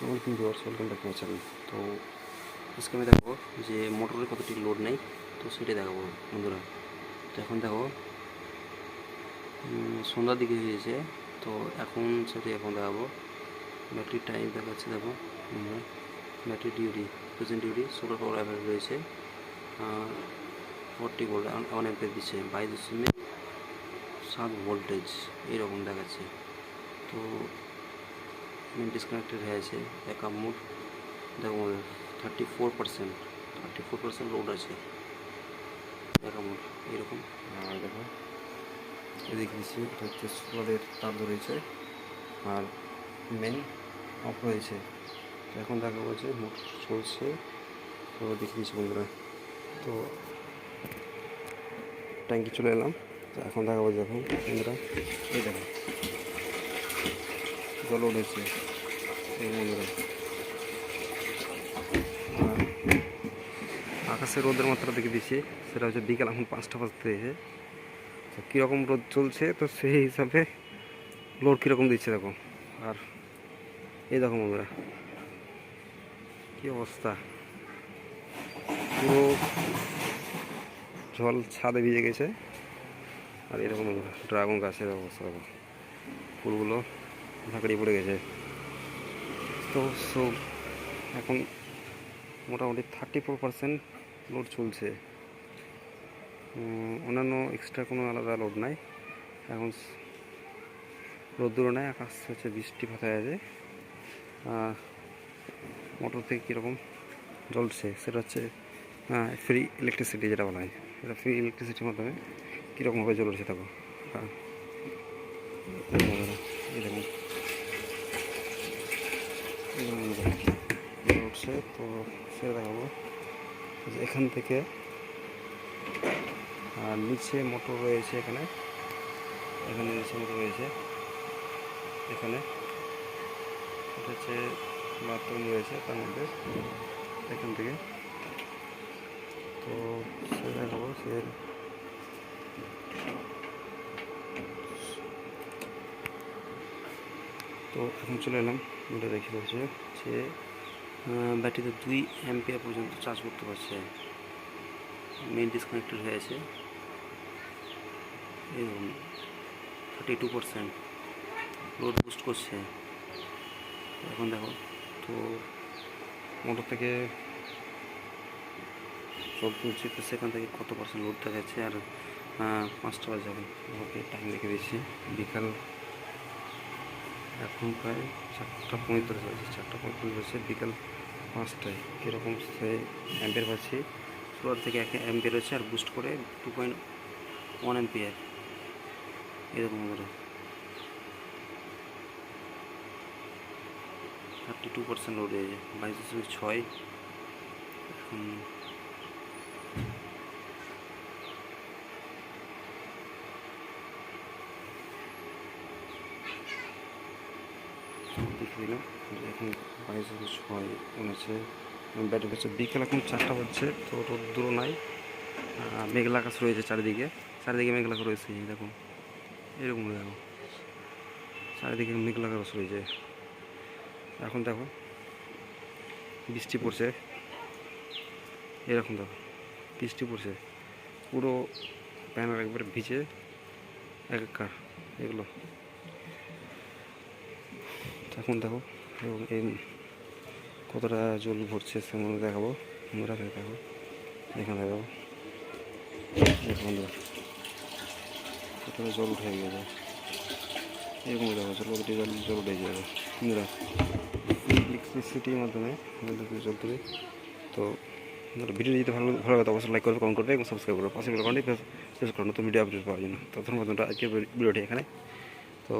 Welcome back my channel. তো আজকে আমি দেখাবো যে মোটরের কতটি লোড নেই, তো সেটাই দেখাবো বন্ধুরা। তো এখন দেখো সন্ধ্যার দিকে হয়েছে, তো এখন এখন দেখাবো ব্যাটারি টাইম দেখাচ্ছে। দেখো বন্ধুরা, battery duty present duty solar power average রয়েছে 40 ভোল্ট, 1 অ্যাম্পিয়ার দিচ্ছে, 22.7 ভোল্টেজ এইরকম দেখাচ্ছে। তো ডিসকানেক্টেড হয়ে আছে ব্যাকআপ মোড। দেখো 34% লোড আছে ব্যাকআপ মোড এরকম। আর দেখো এদিকে দিচ্ছি, এটা হচ্ছে সোলারের তার রয়েছে আর মেন অফ রয়েছে। তো এখন দেখা বলছে মোট চলছে, তো দেখে দিচ্ছি বন্ধুরা। তো ট্যাঙ্কি চলে এলাম, তো এখন দেখা বলছে এখন বন্ধুরা এই দেখো জল উঠেছে এই বন্ধুরা। আকাশের রোদের মাত্রা দেখে দিচ্ছি, সেটা হচ্ছে বিকাল এখন 5টা বাজতে এসে। তো কীরকম রোদ চলছে, তো সেই হিসাবে লোড কীরকম দিচ্ছে দেখো। আর এই দেখো বন্ধুরা কী অবস্থা, পুরো জল ছাদে ভিজে গেছে। আর এরকম বন্ধুরা ড্রাগন গাছের অবস্থা দেখো, ফুলগুলো ঝাঁকড়িয়ে পড়ে গেছে। তো এখন মোটামুটি 34% লোড চলছে, অন্যান্য এক্সট্রা কোনো আলাদা লোড নাই। এখন রোদ্দুরও নেই, আকাশ হচ্ছে বৃষ্টি পাতায় আছে। মোটর থেকে কীরকম জ্বলছে সেটা হচ্ছে ফ্রি ইলেকট্রিসিটি যেটা বলা হয়, এটা ফ্রি ইলেকট্রিসিটির মাধ্যমে কীরকমভাবে জ্বলছে থাকো। এই দেখুন উঠছে, তো সেটা দেখাবো এখান থেকে। আর নিচে মোটর রয়েছে, এখানে নিচে মোটর রয়েছে, এখানে এটা হচ্ছে বাথরুম রয়েছে তার মধ্যে এখান থেকে। তো সে দেখাবো সে তো এখন চলে এলাম, এটা দেখে পাচ্ছে যে ব্যাটারিতে 2 অ্যাম্পিয়ার পর্যন্ত চার্জ করতে পারছে। মেইন ডিসকানেক্টেড হয়ে আছে এরকম, 32% লোড বুস্ট করছে এখন দেখো। তো মোটর থেকে জল তুলছে, তো সেখান থেকে কত পার্সেন্ট লোড দেখাচ্ছে। আর 5টা বাজে যাবে, ওকে টাইম রেখে দিচ্ছি বিকাল, এখন প্রায় 4:45 বাজে, 4:45 বাজে, বিকাল 5টায়। কীরকম সে অ্যাম্পিয়ার পাচ্ছি, সোলার থেকে 1 অ্যাম্পিয়ার হচ্ছে, আর বুস্ট করে 2.1 অ্যাম্পিয়ার এরকম করে 32% লোড হয়েছে, 22.6। এখন দেখে দিলাম এখন 22.6 মনেছে ব্যাটারি হচ্ছে। বিকেল এখন 4টা বাজছে, তো রোদ্দুর নাই, মেঘলা আকাশ রয়েছে চারিদিকে মেঘলা আকাশ রয়েছে দেখুন এরকম দেখো, চারিদিকে মেঘলা আকাশ রয়েছে। এখন দেখো বৃষ্টি পড়ছে, এরকম দেখো বৃষ্টি পড়ছে, পুরো প্যানেল একবারে ভিজে একাকার এগুলো। এখন দেখো এবং এই কতটা জল ভরছে সেমন দেখাবো বন্ধুরা, দেখো এখানে দেখো বন্ধুরা কতটা জল উঠে গেছে এরকম দেখো, জল উঠে যাবে বন্ধুরা ইলেকট্রিসিটির মাধ্যমে জল তুলে। তো ভিডিও যদি ভালো লাগে অবশ্যই লাইক করবে, কমেন্ট করবে এবং সাবস্ক্রাইব করবে, পাশে বেল আইকনটি প্রেস করুন নতুন ভিডিও আপডেট পাওয়ার জন্য। তো ধন্যবাদ, আজকের ভিডিওটি এখানে। তো